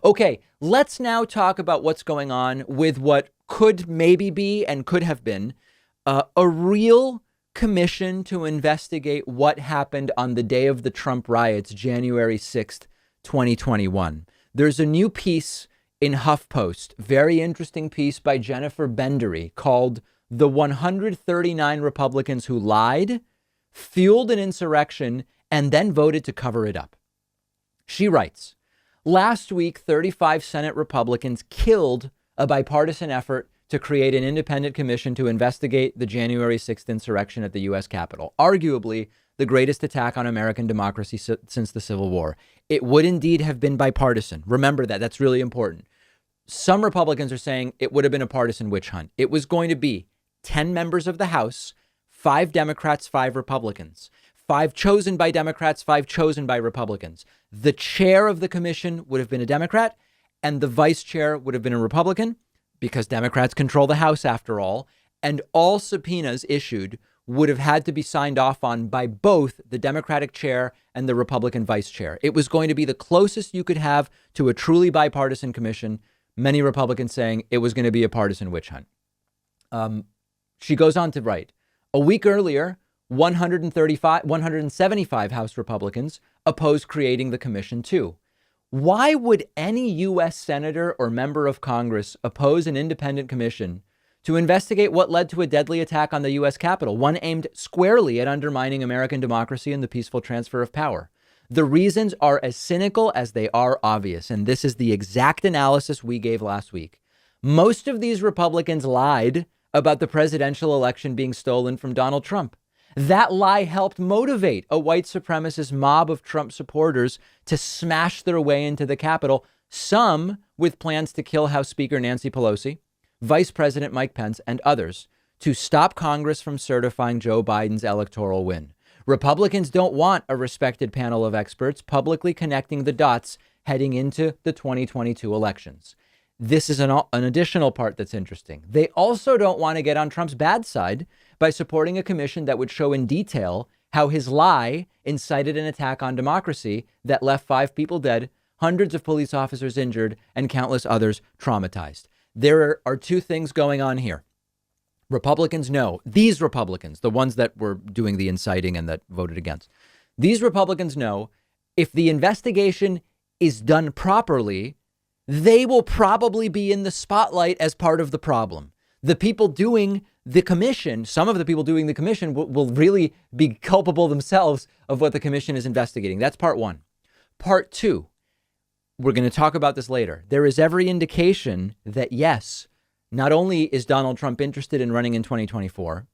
Okay, let's now talk about what's going on with what could maybe be and could have been a real commission to investigate what happened on the day of the Trump riots, January 6th, 2021. There's a new piece in HuffPost, very interesting piece by Jennifer Bendery called "The 139 Republicans Who Lied, Fueled an Insurrection, and Then Voted to Cover It Up." She writes, last week, 35 Senate Republicans killed a bipartisan effort to create an independent commission to investigate the January 6th insurrection at the U.S. Capitol, arguably the greatest attack on American democracy since the Civil War. It would indeed have been bipartisan. Remember that. That's really important. Some Republicans are saying it would have been a partisan witch hunt. It was going to be 10 members of the House, 5 Democrats, 5 Republicans, 5 chosen by Democrats, 5 chosen by Republicans. The chair of the commission would have been a Democrat and the vice chair would have been a Republican, because Democrats control the House after all. And all subpoenas issued would have had to be signed off on by both the Democratic chair and the Republican vice chair. It was going to be the closest you could have to a truly bipartisan commission. Many Republicans saying it was going to be a partisan witch hunt. She goes on to write, a week earlier, 175 House Republicans opposed creating the commission too. Why would any U.S. senator or member of Congress oppose an independent commission to investigate what led to a deadly attack on the U.S. Capitol, one aimed squarely at undermining American democracy and the peaceful transfer of power? The reasons are as cynical as they are obvious, and this is the exact analysis we gave last week. Most of these Republicans lied about the presidential election being stolen from Donald Trump. That lie helped motivate a white supremacist mob of Trump supporters to smash their way into the Capitol, some with plans to kill House Speaker Nancy Pelosi, Vice President Mike Pence, and others to stop Congress from certifying Joe Biden's electoral win. Republicans don't want a respected panel of experts publicly connecting the dots heading into the 2022 elections. This is an additional part that's interesting. They also don't want to get on Trump's bad side by supporting a commission that would show in detail how his lie incited an attack on democracy that left 5 people dead, hundreds of police officers injured, and countless others traumatized. There are 2 things going on here. Republicans know, these Republicans, the ones that were doing the inciting and that voted against, these Republicans know if the investigation is done properly, they will probably be in the spotlight as part of the problem. The people doing the commission, some of the people doing the commission will really be culpable themselves of what the commission is investigating. That's part 1. Part 2, we're going to talk about this later. There is every indication that, yes, not only is Donald Trump interested in running in 2024,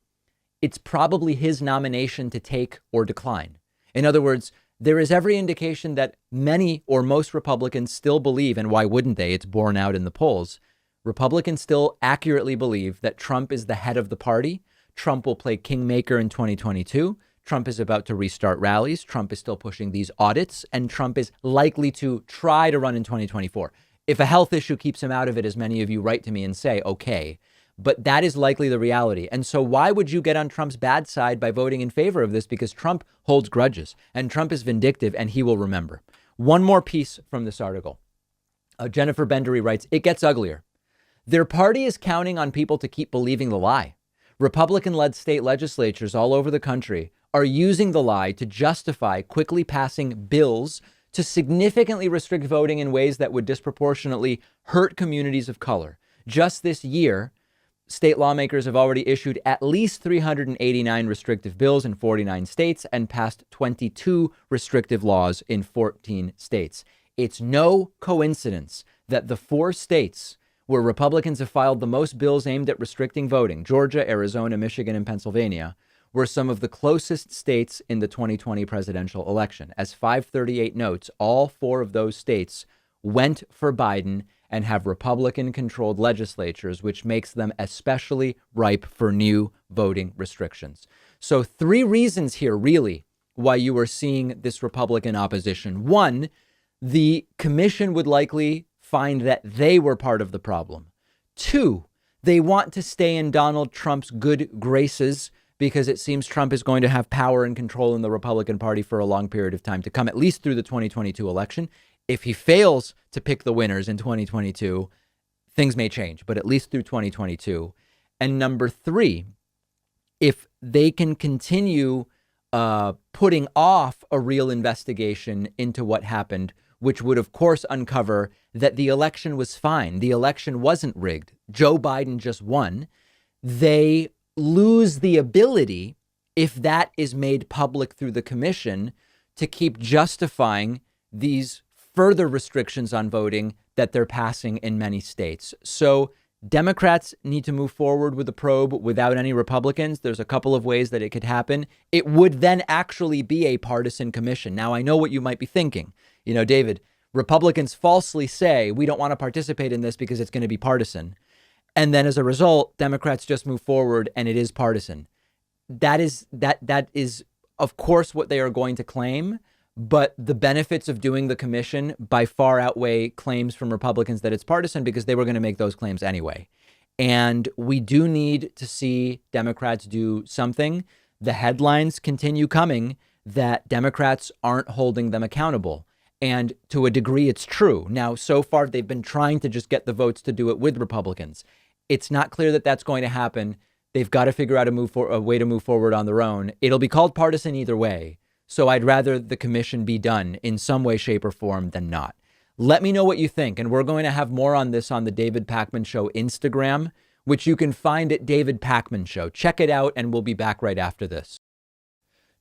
it's probably his nomination to take or decline. In other words, there is every indication that many or most Republicans still believe, and why wouldn't they? It's borne out in the polls. Republicans still accurately believe that Trump is the head of the party. Trump will play kingmaker in 2022. Trump is about to restart rallies. Trump is still pushing these audits, and Trump is likely to try to run in 2024. If a health issue keeps him out of it, as many of you write to me and say, okay, but that is likely the reality. And so why would you get on Trump's bad side by voting in favor of this? Because Trump holds grudges and Trump is vindictive and he will remember. One more piece from this article. Jennifer Bendery writes, it gets uglier. Their party is counting on people to keep believing the lie. Republican-led state legislatures all over the country are using the lie to justify quickly passing bills to significantly restrict voting in ways that would disproportionately hurt communities of color. Just this year, state lawmakers have already issued at least 389 restrictive bills in 49 states and passed 22 restrictive laws in 14 states. It's no coincidence that the 4 states where Republicans have filed the most bills aimed at restricting voting, Georgia, Arizona, Michigan, and Pennsylvania, were some of the closest states in the 2020 presidential election. As 538 notes, all 4 of those states went for Biden and have Republican-controlled legislatures, which makes them especially ripe for new voting restrictions. So 3 reasons here, really, why you are seeing this Republican opposition. 1, the commission would likely find that they were part of the problem. 2, they want to stay in Donald Trump's good graces because it seems Trump is going to have power and control in the Republican Party for a long period of time to come, at least through the 2022 election. If he fails to pick the winners in 2022, things may change, but at least through 2022. And number three, if they can continue putting off a real investigation into what happened, which would, of course, uncover that the election was fine, the election wasn't rigged, Joe Biden just won, they lose the ability, if that is made public through the commission, to keep justifying these further restrictions on voting that they're passing in many states. So Democrats need to move forward with the probe without any Republicans. There's a couple of ways that it could happen. It would then actually be a partisan commission. Now, I know what you might be thinking. You know, David, Republicans falsely say we don't want to participate in this because it's going to be partisan. And then as a result, Democrats just move forward and it is partisan. That is, of course, what they are going to claim. But the benefits of doing the commission by far outweigh claims from Republicans that it's partisan, because they were going to make those claims anyway. And we do need to see Democrats do something. The headlines continue coming that Democrats aren't holding them accountable. And to a degree, it's true. Now, so far, they've been trying to just get the votes to do it with Republicans. It's not clear that that's going to happen. They've got to figure out a way to move forward on their own. It'll be called partisan either way. So I'd rather the commission be done in some way, shape, or form than not. Let me know what you think. And we're going to have more on this on the David Pakman Show Instagram, which you can find at David Pakman Show. Check it out, and we'll be back right after this.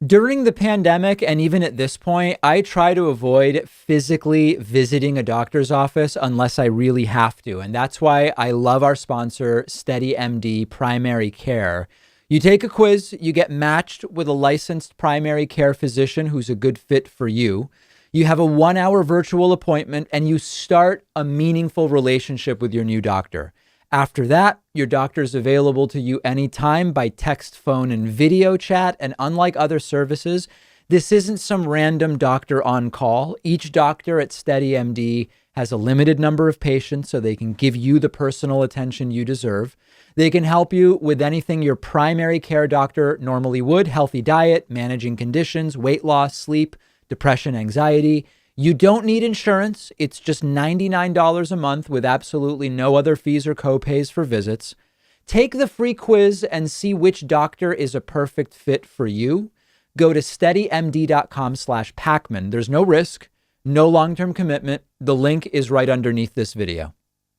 During the pandemic, and even at this point, I try to avoid physically visiting a doctor's office unless I really have to. And that's why I love our sponsor, SteadyMD Primary Care. You take a quiz, you get matched with a licensed primary care physician who's a good fit for you. You have a 1-hour virtual appointment and you start a meaningful relationship with your new doctor. After that, your doctor is available to you anytime by text, phone, and video chat. And unlike other services, this isn't some random doctor on call. Each doctor at SteadyMD has a limited number of patients so they can give you the personal attention you deserve. They can help you with anything your primary care doctor normally would: healthy diet, managing conditions, weight loss, sleep, depression, anxiety. You don't need insurance. It's just $99 a month with absolutely no other fees or copays for visits. Take the free quiz and see which doctor is a perfect fit for you. Go to steadymd.com/Pakman. There's no risk, no long-term commitment. The link is right underneath this video.